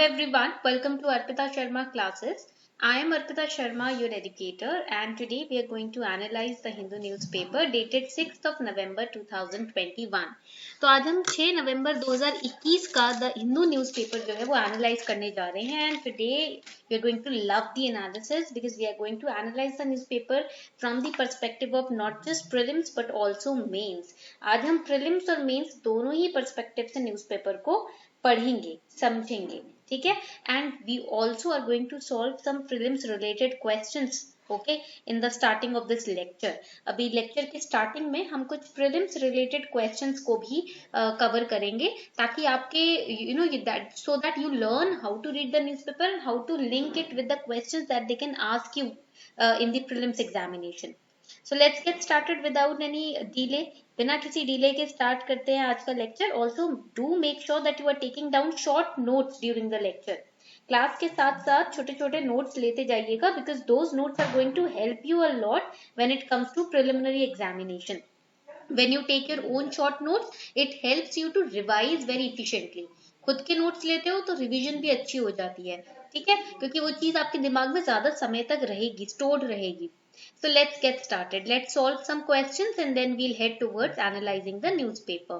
everyone, welcome to Arpita Sharma classes. I am Arpita Sharma, your educator, and today we are going to analyze the Hindu newspaper dated 6th of November 2021. तो आज हम 6 नवंबर 2021 का the Hindu newspaper जो है वो analyse करने जा रहे हैं and today we are going to love the analysis because we are going to analyse the newspaper from the perspective of not just prelims but also mains. आज हम प्रीलिम्स और मेंस दोनों ही पर्सपेक्टिव से newspaper को पढ़ेंगे समझेंगे. ठीक है. And we also are going to solve some prelims related questions okay in the starting of this lecture. अभी लेक्चर के स्टार्टिंग में हम कुछ प्रीलिम्स रिलेटेड क्वेश्चंस को भी कवर करेंगे ताकि आपके that so that you learn how to read the newspaper, how to link it with the questions that they can ask you in the prelims examination. So let's get started without any delay. बिना किसी delay के start करते हैं आज का लेक्चर. Also do make sure that you are taking down short notes during the lecture. Class के साथ साथ छोटे छोटे नोट्स लेते जाइएगा because those notes are going to help you a lot when it comes to preliminary examination. When you take your own short notes, it helps you to revise very efficiently. खुद के notes लेते हो तो revision भी अच्छी हो जाती है. ठीक है, क्योंकि वो चीज आपके दिमाग में ज्यादा समय तक रहेगी, स्टोर्ड रहेगी. So let's get started. Let's solve some questions and then we'll head towards analyzing the newspaper.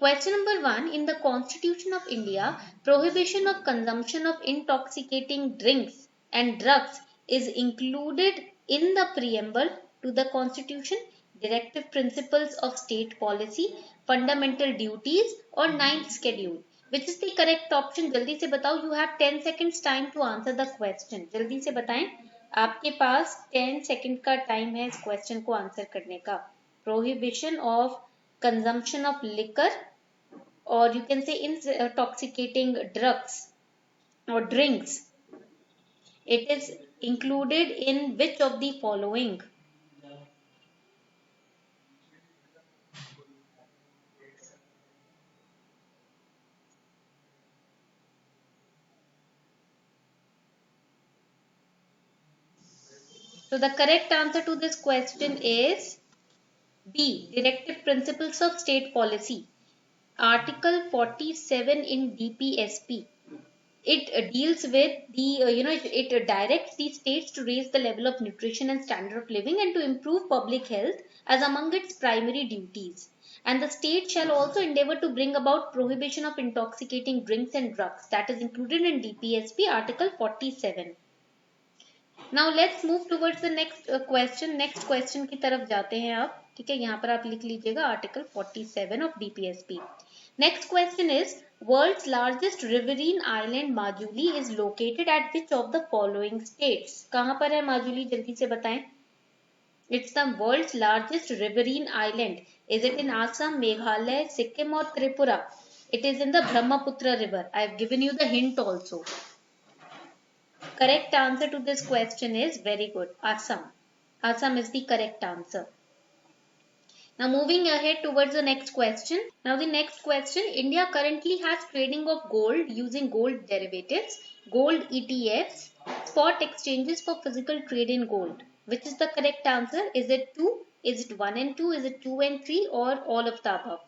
Question number 1. In the Constitution of India, prohibition of consumption of intoxicating drinks and drugs is included in the preamble to the Constitution, directive principles of state policy, fundamental duties or ninth schedule. Which is the correct option? जल्दी से बताओ. You have 10 seconds time to answer the question. जल्दी से बताएं. आपके पास 10 second का time है इस क्वेश्चन को आंसर करने का. Prohibition of consumption of liquor और you can say intoxicating drugs और drinks, it is included in which of the following? So the correct answer to this question is B. Directive Principles of State Policy. Article 47 in DPSP. It deals with the, it directs the states to raise the level of nutrition and standard of living and to improve public health as among its primary duties. And the state shall also endeavor to bring about prohibition of intoxicating drinks and drugs. That is included in DPSP, Article 47. Now let's move towards the next question. Next question की तरफ जाते हैं आप. ठीक है, यहाँ पर आप लिख लीजिएगा Article 47 of DPSP. Next question is, world's largest riverine island Majuli is located at which of the following states? कहाँ पर है माजुली? जल्दी से बताएं. It's the world's largest riverine island. Is it in Assam, Meghalaya, Sikkim or Tripura? It is in the Brahmaputra river. I have given you the hint also. Correct answer to this question is very good. Assam. Assam is the correct answer. Now moving ahead towards the next question. Now the next question. India currently has trading of gold using gold derivatives, gold ETFs, spot exchanges for physical trade in gold. Which is the correct answer? Is it 2? Is it 1 and 2? Is it 2 and 3 or all of the above?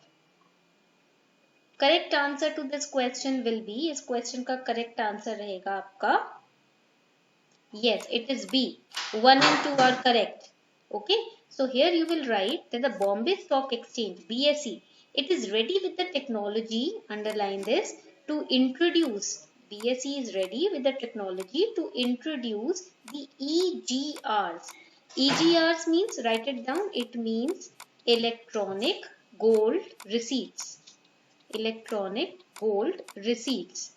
Correct answer to this question will be, इस question का correct answer रहेगा आपका, yes, it is B. 1 and 2 are correct. Okay. So here you will write that the Bombay Stock Exchange, BSE, it is ready with the technology, underline this, to introduce, BSE is ready with the technology to introduce the EGRs. EGRs means, write it down, it means electronic gold receipts. Electronic gold receipts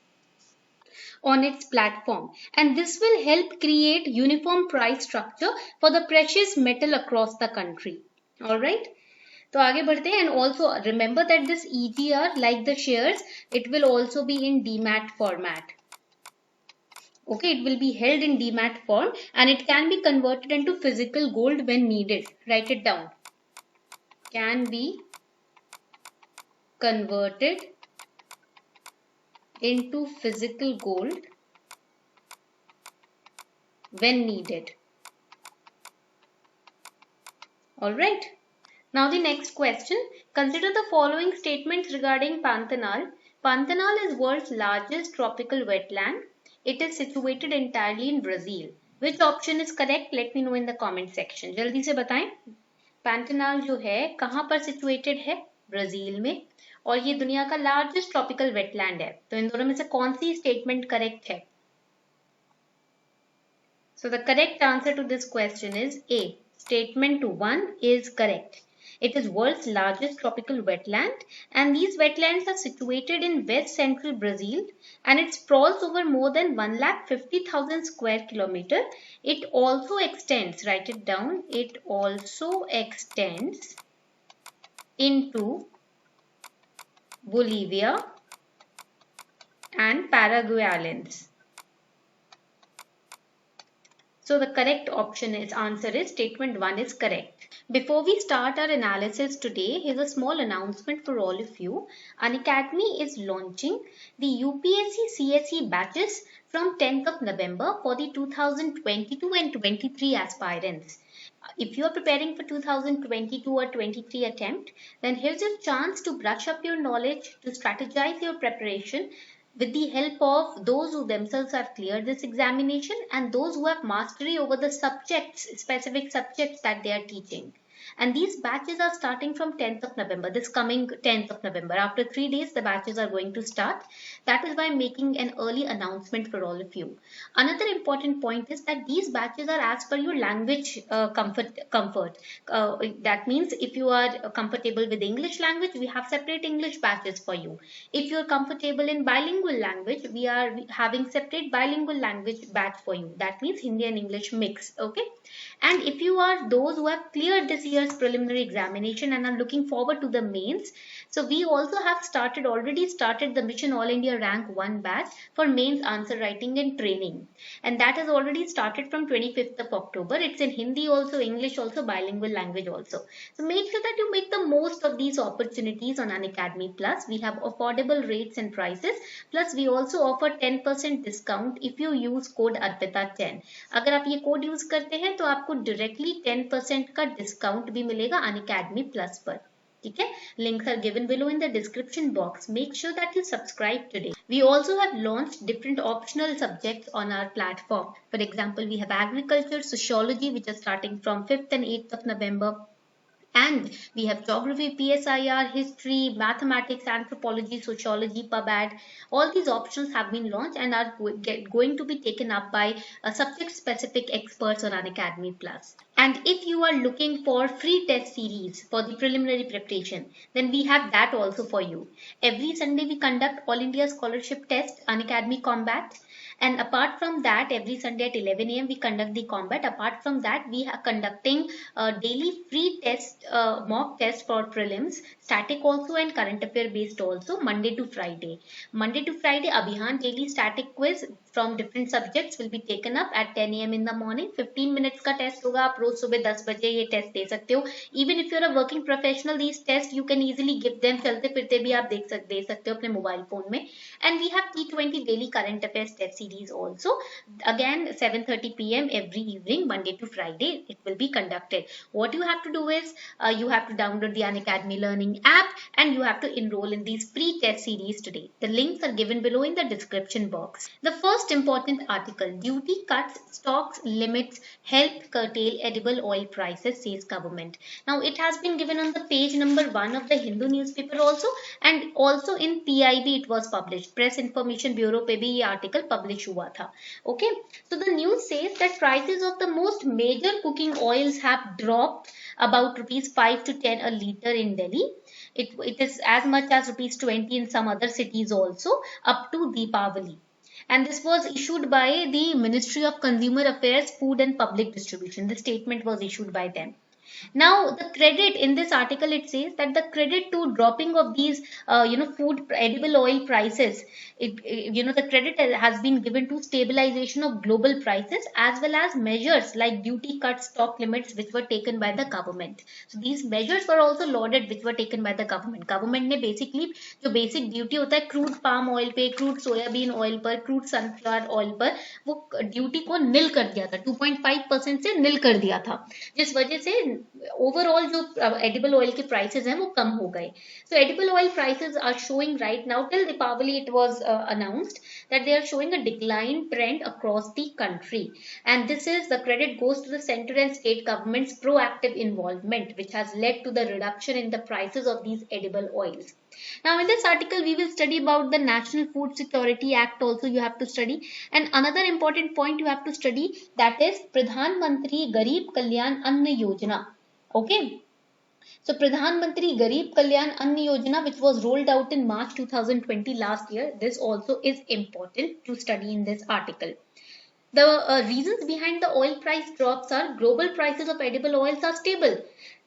on its platform, and this will help create uniform price structure for the precious metal across the country. All right, तो आगे बढ़ते हैं. And also remember that this EGR, like the shares, it will also be in DMAT format. Okay, it will be held in DMAT form and it can be converted into physical gold when needed. Write it down. Can be converted into physical gold when needed. Alright. Now the next question. Consider the following statements regarding Pantanal. Pantanal is world's largest tropical wetland. It is situated entirely in Brazil. Which option is correct? Let me know in the comment section. जल्दी से बताएं. Pantanal जो है कहाँ पर situated है? Brazil में. और ये दुनिया का लार्जेस्ट ट्रॉपिकल वेटलैंड है. तो इन दोनों में से कौन सी स्टेटमेंट करेक्ट है? So the correct answer to this question is A. Statement 1 is correct. It is world's largest tropical wetland, and these wetlands are situated in west central Brazil, and it sprawls over more than 150,000 square kilometer. It also extends, write it down, it also extends into Bolivia and Paraguay islands. So the correct answer is statement 1 is correct. Before we start our analysis today, here's a small announcement for all of you. Unacademy is launching the UPSC CSE batches from 10th of November for the 2022 and 23 aspirants. If you are preparing for 2022 or 23 attempt, then here's your chance to brush up your knowledge, to strategize your preparation with the help of those who themselves have cleared this examination and those who have mastery over the subjects, specific subjects that they are teaching. And these batches are starting from 10th of November, this coming 10th of November. After 3 days, the batches are going to start. That is why I'm making an early announcement for all of you. Another important point is that these batches are as per your language comfort. That means if you are comfortable with English language, we have separate English batches for you. If you are comfortable in bilingual language, we are having separate bilingual language batch for you. That means Hindi and English mix. Okay. And if you are those who have cleared this year's preliminary examination and are looking forward to the mains, so we also have already started the Mission All India Rank 1 batch for mains answer writing and training. And that has already started from 25th of October. It's in Hindi also, English also, bilingual language also. So make sure that you make the most of these opportunities on Unacademy Plus. We have affordable rates and prices. Plus we also offer 10% discount if you use code ARPITA10. अगर आप ये code use करते हैं तो आपको directly 10% का discount भी मिलेगा Unacademy Plus पर. ठीक है, links are given below in the description box. Make sure that you subscribe today. We also have launched different optional subjects on our platform. For example, we have agriculture, sociology, which are starting from 5th and 8th of November. And we have geography, PSIR, history, mathematics, anthropology, sociology, PubAd. All these options have been launched and are going to be taken up by subject-specific experts on Unacademy Plus. And if you are looking for free test series for the preliminary preparation, then we have that also for you. Every Sunday we conduct All India Scholarship Test, Unacademy Combat. And apart from that, every Sunday at 11 AM we conduct the combat. Apart from that, we are conducting daily free test, mock test for prelims, static also and current affair based also, Monday to Friday. Monday to Friday, Abhihan daily static quiz from different subjects will be taken up at 10 AM in the morning. 15 minutes का test होगा. आप रोज सुबह 10 बजे ये test दे सकते हो. Even if you're a working professional, these tests you can easily give them. चलते फिरते भी आप दे सकते हो अपने मोबाइल फोन में. And we have T20 daily current affairs test series also. Again 7:30 PM every evening, Monday to Friday it will be conducted. What you have to do is you have to download the Unacademy Learning app and you have to enroll in these pre-test series today. The links are given below in the description box. The first important article, duty cuts, stocks limits help curtail edible oil prices, says government. Now it has been given on the page number 1 of the Hindu newspaper also, and also in PIB it was published. Press Information Bureau पे भी ये article publish हुआ था. Okay, so the news says that prices of the most major cooking oils have dropped about rupees 5 to 10 a litre in Delhi. It is as much as rupees 20 in some other cities also up to Deepavali. And this was issued by the Ministry of Consumer Affairs, Food and Public Distribution. The statement was issued by them. Now the credit in this article, it says that the credit to dropping of these food edible oil prices, the credit has been given to stabilization of global prices as well as measures like duty cuts, stock limits which were taken by the government. So these measures were also lauded which were taken by the government. Government ने basically जो basic duty होता है crude palm oil पे, crude soybean oil पर, crude sunflower oil पर, वो duty को nil कर दिया था, 2.5% से nil कर दिया था, जिस वजह से ओवरऑल जो एडिबल ऑयल के प्राइसेस हैं वो कम हो गए. So edible oil prices are showing right now, till Deepavali it was announced that they are showing a decline trend across the country, and this is the credit goes to the central and state government's proactive involvement, which has led to the reduction in the prices of these edible oils. Now in this article we will study about the National Food Security Act also you have to study, and another important point you have to study, that is Pradhan Mantri Garib Kalyan Anna Yojana. Okay, so Pradhan Mantri Garib Kalyan Anna Yojana, which was rolled out in March 2020 last year, this also is important to study in this article. The reasons behind the oil price drops are global prices of edible oils are stable.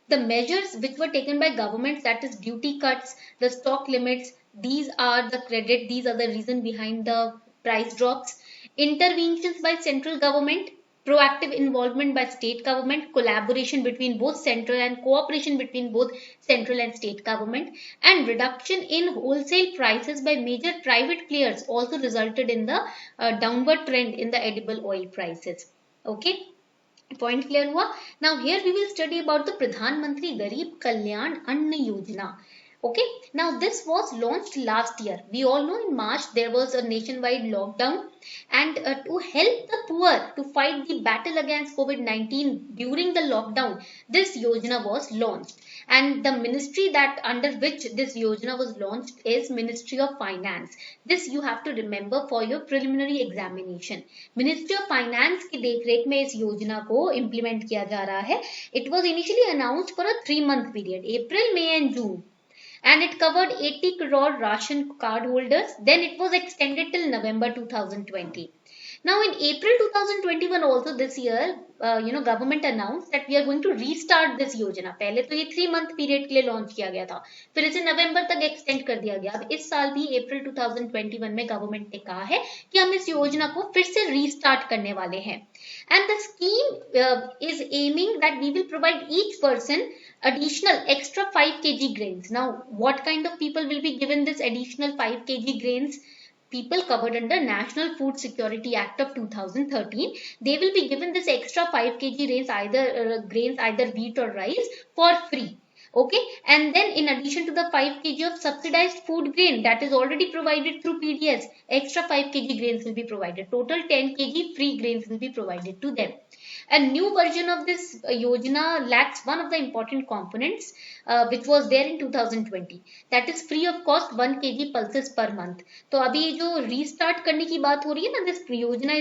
The measures which were taken by governments, that is duty cuts, the stock limits, these are the reason behind the price drops. Interventions by central government, proactive involvement by state government, collaboration between both central and cooperation between both central and state government, and reduction in wholesale prices by major private players also resulted in the downward trend in the edible oil prices. Okay. Point clear hua? Now here we will study about the Pradhan Mantri Garib Kalyan Anna Yojana. Okay, now this was launched last year. We all know in March there was a nationwide lockdown, and to help the poor to fight the battle against COVID-19 during the lockdown, this Yojana was launched. And the ministry that under which this Yojana was launched is Ministry of Finance. This you have to remember for your preliminary examination. Ministry of Finance की देखरेख में इस योजना को implement किया जा रहा है. It was initially announced for a 3-month period, April, May and June. And it covered 80 crore ration card holders. Then it was extended till November 2020. Now in April 2021 also this year, government announced that we are going to restart this योजना. पहले तो ये 3-month period के लिए launch किया गया था, फिर इसे नवंबर तक extend कर दिया गया. अब इस साल भी April 2021 में government ने कहा है कि हम इस योजना को फिर से restart करने वाले हैं. And the scheme is aiming that we will provide each person additional extra 5 kg grains. Now what kind of people will be given this additional 5 kg grains? People covered under National Food Security Act of 2013, they will be given this extra 5 kg grains, either wheat or rice, for free. Okay, and then in addition to the 5 kg of subsidized food grain that is already provided through PDS, extra 5 kg grains will be provided. Total 10 kg free grains will be provided to them. A new version of this Yojana lacks one of the important components which was there in 2020. That is free of cost 1 kg pulses per month. तो अभी जो restart करने की बात हो रही है ना, this Yojana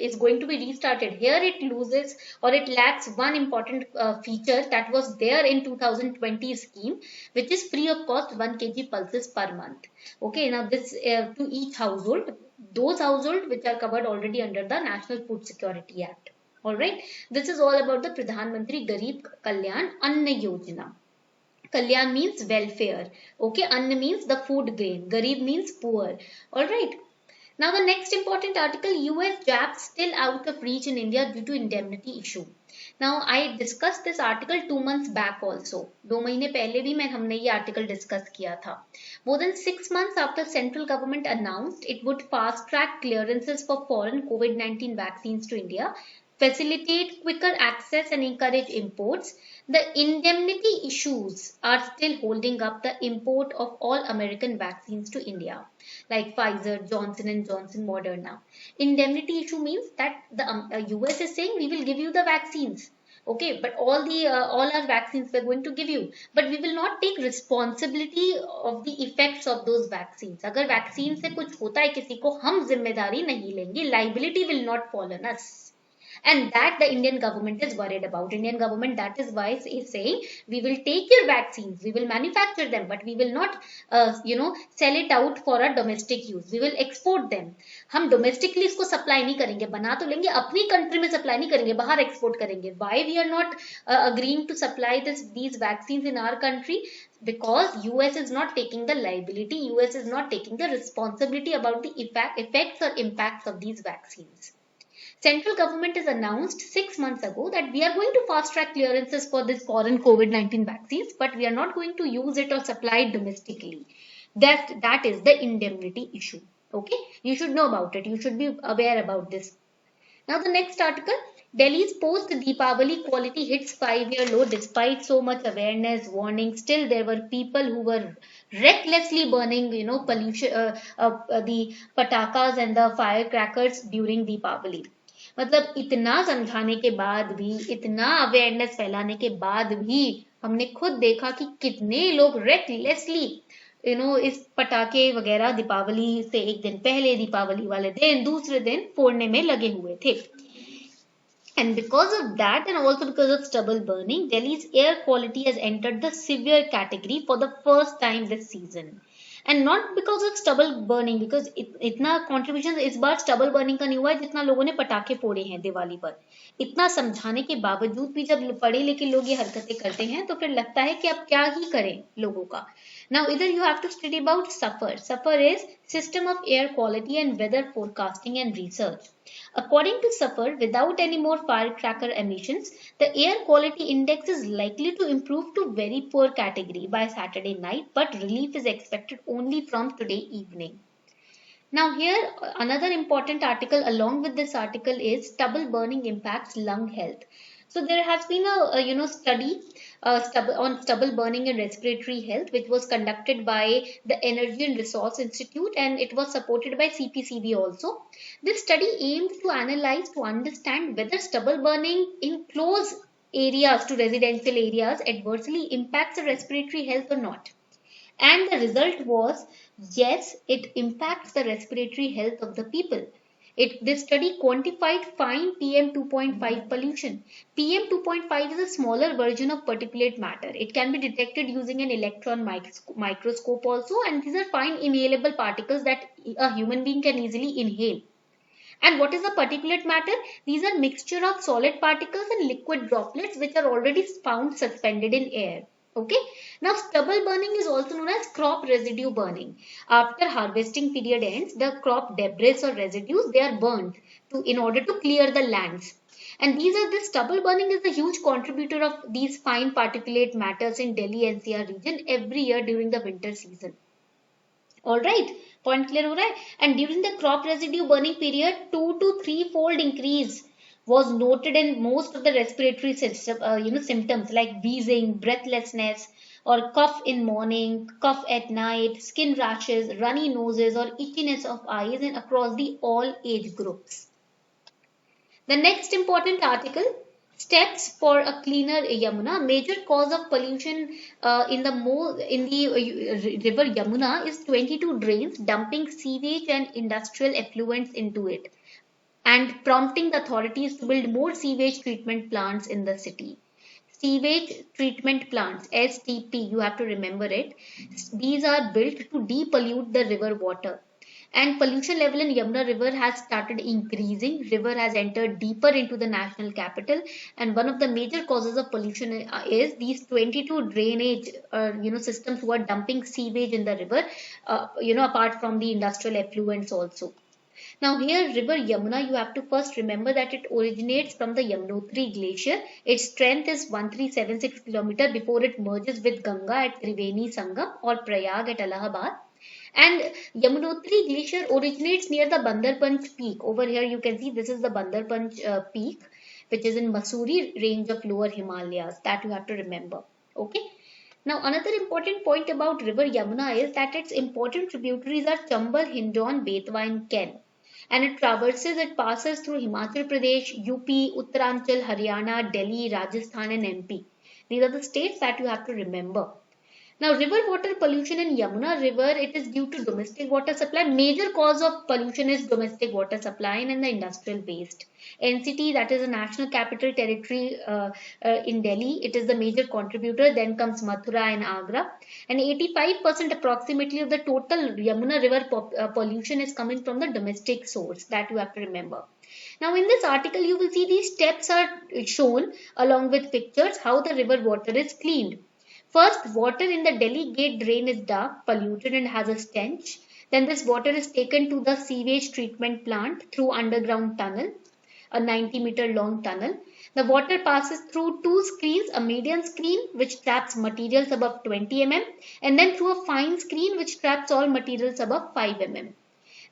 is going to be restarted. Here it loses or it lacks one important feature that was there in 2020 scheme, which is free of cost 1 kg pulses per month. Okay, now this to each household, those households which are covered already under the National Food Security Act. Alright, this is all about the Pradhan Mantri Garib Kalyan Anna Yojana. Kalyan means welfare. Okay, Anna means the food grain. Garib means poor. Alright. Now the next important article, US jabs still out of reach in India due to indemnity issue. Now I discussed this article 2 months back also. 2 महीने पहले भी हमने ये article discuss किया था. More than 6 months after central government announced it would fast track clearances for foreign COVID-19 vaccines to India, facilitate quicker access and encourage imports, the indemnity issues are still holding up the import of all American vaccines to India, like Pfizer, Johnson & Johnson, Moderna. Indemnity issue means that the US is saying we will give you the vaccines. Okay, but all our vaccines we are going to give you, but we will not take responsibility of the effects of those vaccines. अगर vaccine से कुछ होता है किसी को, हम जिम्मेदारी नहीं लेंगे. Liability will not fall on us. And that the Indian government is worried about. Indian government, that is why is saying we will take your vaccines, we will manufacture them, but we will not sell it out for a domestic use. We will export them. हम domestically इसको supply नहीं करेंगे, बना तो लेंगे, अपनी country में supply नहीं करेंगे, बाहर export करेंगे. Why we are not agreeing to supply these vaccines in our country? Because US is not taking the liability, US is not taking the responsibility about the effects or impacts of these vaccines. Central government has announced 6 months ago that we are going to fast track clearances for this foreign COVID-19 vaccines, but we are not going to use it or supply it domestically. That is the indemnity issue. Okay, you should know about it. You should be aware about this. Now the next article, Delhi's post-Deepavali quality hits 5-year low despite so much awareness, warning. Still, there were people who were recklessly burning, pollution, the patakas and the firecrackers during Deepavali. मतलब इतना समझाने के बाद भी, इतना awareness फैलाने के बाद भी हमने खुद देखा कि कितने लोग रेकलेसली इस पटाखे वगैरह दीपावली से एक दिन पहले, दीपावली वाले दिन, दूसरे दिन फोड़ने में लगे हुए थे. And because of that, and also because of stubble burning, Delhi's air quality has entered the severe category for the first time this season. And not because of stubble burning, because इतना contribution इस बार stubble burning का नहीं हुआ है जितना लोगों ने पटाखे फोड़े हैं दिवाली पर. इतना समझाने के बावजूद भी जब पढ़े लिखे लोग ये हरकतें करते हैं तो फिर लगता है कि अब क्या ही करें लोगों का. Now either you have to study about SAFAR. SAFAR is System of Air Quality and Weather Forecasting and Research. According to SAFAR, without any more firecracker emissions, the air quality index is likely to improve to very poor category by Saturday night, but relief is expected only from today evening. Now here another important article along with this article is stubble burning impacts lung health. So there has been a study on stubble burning and respiratory health, which was conducted by the Energy and Resource Institute, and it was supported by CPCB also. This study aimed to analyze, to understand whether stubble burning in close areas to residential areas adversely impacts the respiratory health or not. And the result was yes, it impacts the respiratory health of the people. This study quantified fine PM 2.5 pollution. PM 2.5 is a smaller version of particulate matter. It can be detected using an electron microscope also, and these are fine inhalable particles that a human being can easily inhale. And what is the particulate matter? These are mixture of solid particles and liquid droplets which are already found suspended in air. Okay. Now stubble burning is also known as crop residue burning. After harvesting period ends, the crop debris or residues, they are burned in order to clear the lands. And the stubble burning is a huge contributor of these fine particulate matters in Delhi NCR region every year during the winter season. Alright, point clear ho raha hai? And during the crop residue burning period, 2 to 3-fold increase was noted in most of the respiratory symptoms like wheezing, breathlessness, or cough in morning, cough at night, skin rashes, runny noses, or itchiness of eyes, and across the all age groups. The next important article, steps for a cleaner Yamuna. Major cause of pollution in the river Yamuna is 22 drains dumping sewage and industrial effluents into it, and prompting the authorities to build more sewage treatment plants in the city. Sewage treatment plants, STP, you have to remember it. These are built to depollute the river water. And pollution level in Yamuna river has started increasing. River has entered deeper into the national capital, and one of the major causes of pollution is these 22 drainage systems who are dumping sewage in the river, apart from the industrial effluents also. Now here river Yamuna, you have to first remember that it originates from the Yamunotri glacier. Its strength is 1376 km before it merges with Ganga at Triveni Sangam or Prayag at Allahabad. And Yamunotri glacier originates near the Bandarpanch peak. Over here you can see this is the Bandarpanch peak, which is in Mussoorie range of lower Himalayas. That you have to remember. Okay. Now another important point about river Yamuna is that its important tributaries are Chambal, Hindon, Betwa and Ken. And it passes through Himachal Pradesh, UP, Uttaranchal, Haryana, Delhi, Rajasthan and MP. These are the states that you have to remember. Now, river water pollution in Yamuna river, it is due to domestic water supply. Major cause of pollution is domestic water supply and the industrial waste. NCT, that is a national capital territory in Delhi, it is the major contributor. Then comes Mathura and Agra. And 85% approximately of the total Yamuna river pollution is coming from the domestic source. That you have to remember. Now in this article, you will see these steps are shown along with pictures how the river water is cleaned. First, water in the Delhi Gate drain is dark, polluted and has a stench. Then this water is taken to the sewage treatment plant through underground tunnel, a 90-meter long tunnel. The water passes through two screens, a median screen which traps materials above 20 mm and then through a fine screen which traps all materials above 5 mm.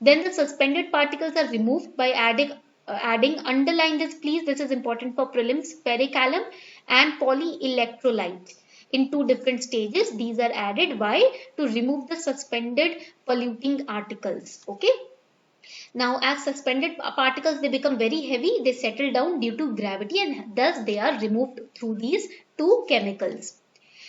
Then the suspended particles are removed by adding adding, underline this please, this is important for prelims, pericalum and polyelectrolyte in two different stages. These are added. Why? To remove the suspended polluting articles. Okay. Now, as suspended particles, they become very heavy, they settle down due to gravity and thus they are removed through these two chemicals.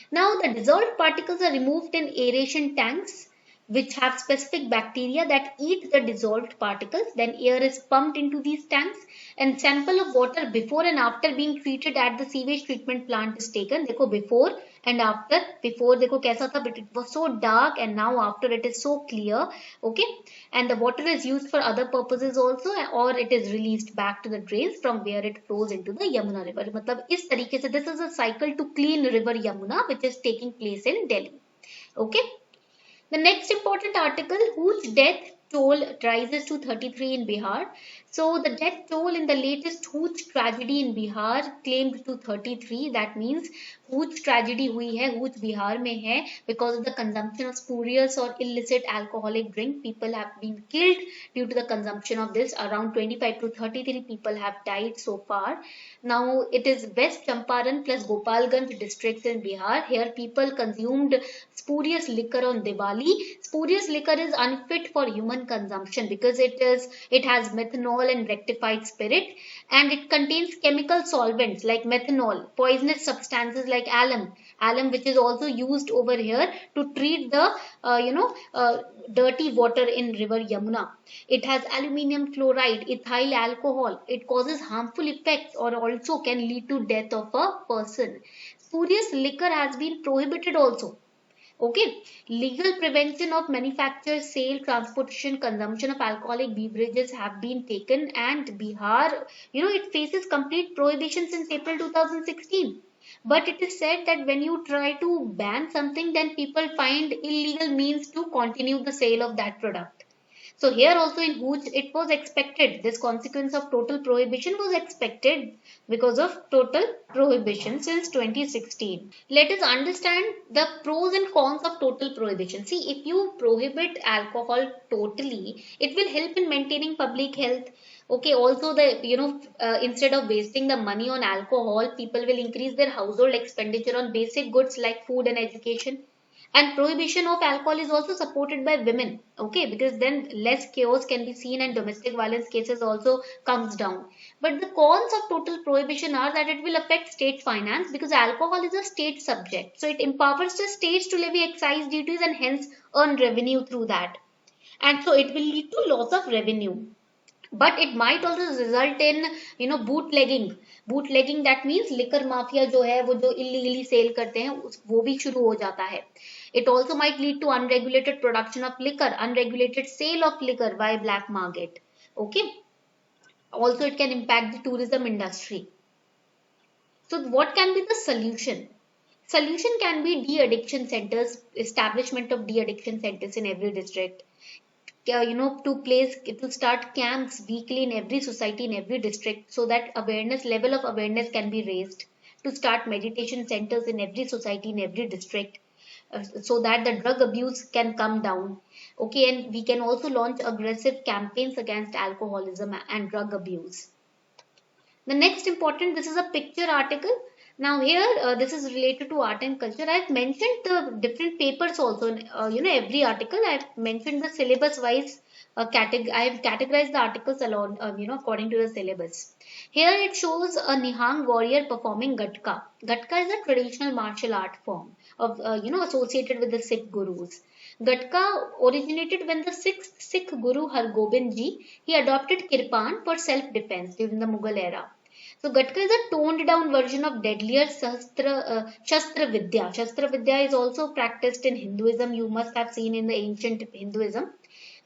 Now, the dissolved particles are removed in aeration tanks which have specific bacteria that eat the dissolved particles. Then air is pumped into these tanks and sample of water before and after being treated at the sewage treatment plant is taken. देखो before and after. Before देखो कैसा था, but it was so dark, and now after it is so clear. Okay, and the water is used for other purposes also, or it is released back to the drains from where it flows into the Yamuna river. मतलब इस तरीके से this is a cycle to clean river Yamuna which is taking place in Delhi. Okay. The next important article, whose death toll rises to 33 in Bihar. So the death toll in the latest Hooch tragedy in Bihar claimed to 33. That means Hooch tragedy हुई है, Hooch Bihar में है, because of the consumption of spurious or illicit alcoholic drink. People have been killed due to the consumption of this. Around 25 to 33 people have died so far. Now it is West Champaran plus Gopalganj districts in Bihar. Here people consumed spurious liquor on Diwali. Spurious liquor is unfit for human consumption because it has methanol and rectified spirit, and it contains chemical solvents like methanol, poisonous substances like alum which is also used over here to treat the dirty water in river Yamuna. It has aluminium chloride, ethyl alcohol. It causes harmful effects or also can lead to death of a person. Spurious liquor has been prohibited also. Okay, legal prevention of manufacture, sale, transportation, consumption of alcoholic beverages have been taken, and Bihar, it faces complete prohibition since April 2016. But it is said that when you try to ban something, then people find illegal means to continue the sale of that product. So here also in Hooch, it was expected. This consequence of total prohibition was expected because of total prohibition since 2016. Let us understand the pros and cons of total prohibition. See, if you prohibit alcohol totally, it will help in maintaining public health. Okay, also instead of wasting the money on alcohol, people will increase their household expenditure on basic goods like food and education. And prohibition of alcohol is also supported by women, okay, because then less chaos can be seen and domestic violence cases also comes down. But the cons of total prohibition are that it will affect state finance because alcohol is a state subject. So it empowers the states to levy excise duties and hence earn revenue through that. And so it will lead to loss of revenue. But it might also result in bootlegging. That means liquor mafia जो है वो जो illegally sale करते हैं वो भी शुरू हो जाता है. It also might lead to unregulated production of liquor, unregulated sale of liquor by black market. Okay. Also it can impact the tourism industry. So what can be the solution? Solution can be de-addiction centers, establishment of de-addiction centers in every district. To start camps weekly in every society, in every district, so that level of awareness can be raised. To start meditation centers in every society, in every district, so that the drug abuse can come down. Okay, and we can also launch aggressive campaigns against alcoholism and drug abuse. The next important, this is a picture article. Now here, this is related to art and culture. I've mentioned the different papers also. Every article I've mentioned the syllabus wise I have categorized the articles along, according to the syllabus. Here it shows a Nihang warrior performing Gatka. Gatka is a traditional martial art form of, associated with the Sikh gurus. Gatka originated when the sixth Sikh Guru Har Gobind Ji, he adopted Kirpan for self-defense during the Mughal era. So Gatka is a toned down version of deadlier Shastra Vidya. Shastra Vidya is also practiced in Hinduism. You must have seen in the ancient Hinduism.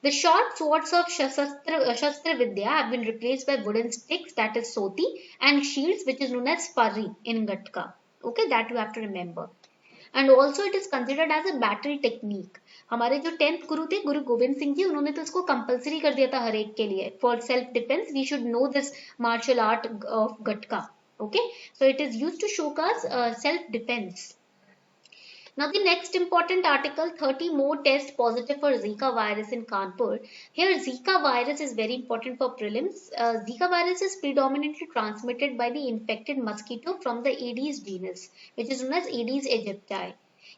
The short swords of Shastra Vidya have been replaced by wooden sticks, that is Soti, and shields, which is known as Parri in Gatka. Okay, that you have to remember. And also it is considered as a battle technique. हमारे जो 10th गुरु थे, गुरु गोविंद सिंह जी, उन्होंने तो इसको compulsory कर दिया था हर एक के लिए. For self defense we should know this martial art of Gatka. Okay, so it is used to show us self defense. Now the next important article, 30 more tests positive for Zika virus in Kanpur. Here Zika virus is very important for prelims. Zika virus is predominantly transmitted by the infected mosquito from the Aedes genus, which is known as Aedes aegypti.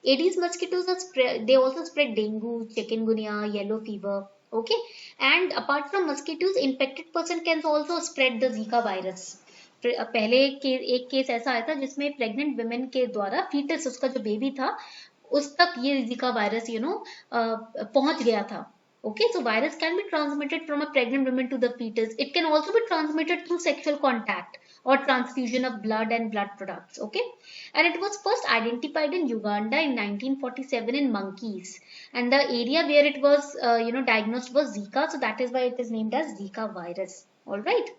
Aedes mosquitoes are they also spread dengue, chikungunya, yellow fever. Okay, and apart from mosquitoes, infected person can also spread the Zika virus. पहले एक case ऐसा आया था जिसमें pregnant women के द्वारा foetus, उसका जो बेबी था, उस तक ये जिका वायरस पहुंच गया था. Okay, so virus can be transmitted from a pregnant woman to the fetus. It can also be transmitted through sexual contact or transfusion of blood and blood products. Okay, and it was first identified in Uganda in 1947 in monkeys, and the area where it was diagnosed was Zika, so that is why it is named as Zika virus. All right.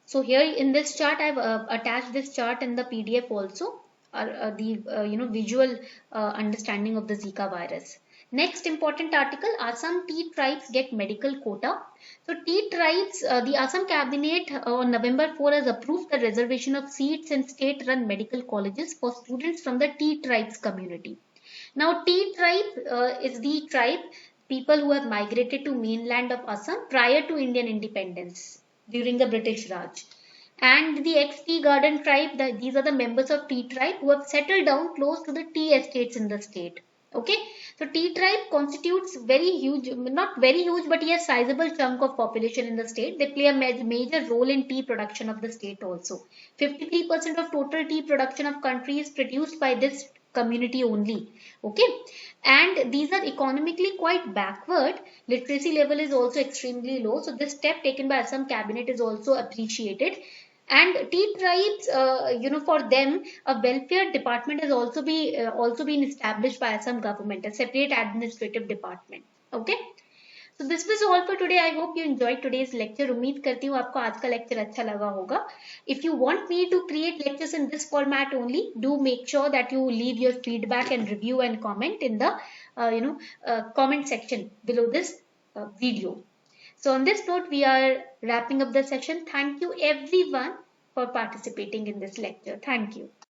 So here in this chart, I've attached this chart in the PDF also, the visual understanding of the Zika virus. Next important article, Assam tea tribes get medical quota. So tea tribes, the Assam cabinet on November 4 has approved the reservation of seats in state-run medical colleges for students from the tea tribes community. Now tea tribe is the tribe people who have migrated to mainland of Assam prior to Indian independence during the British Raj. And the ex-tea garden tribe, these are the members of tea tribe who have settled down close to the tea estates in the state. Okay, so tea tribe constitutes very huge, not very huge, but yes, sizable chunk of population in the state. They play a major role in tea production of the state also. 53% of total tea production of country is produced by this community only. Okay, and these are economically quite backward. Literacy level is also extremely low, so this step taken by Assam cabinet is also appreciated. And tea tribes, for them a welfare department has also been established by Assam government, a separate administrative department. Okay, so this was all for today. I hope you enjoyed today's lecture. उम्मीद करती हूँ आपको आज का lecture अच्छा लगा होगा. If you want me to create lectures in this format only, do make sure that you leave your feedback and review and comment in the comment section below this video. So on this note, we are wrapping up the session. Thank you everyone for participating in this lecture. Thank you.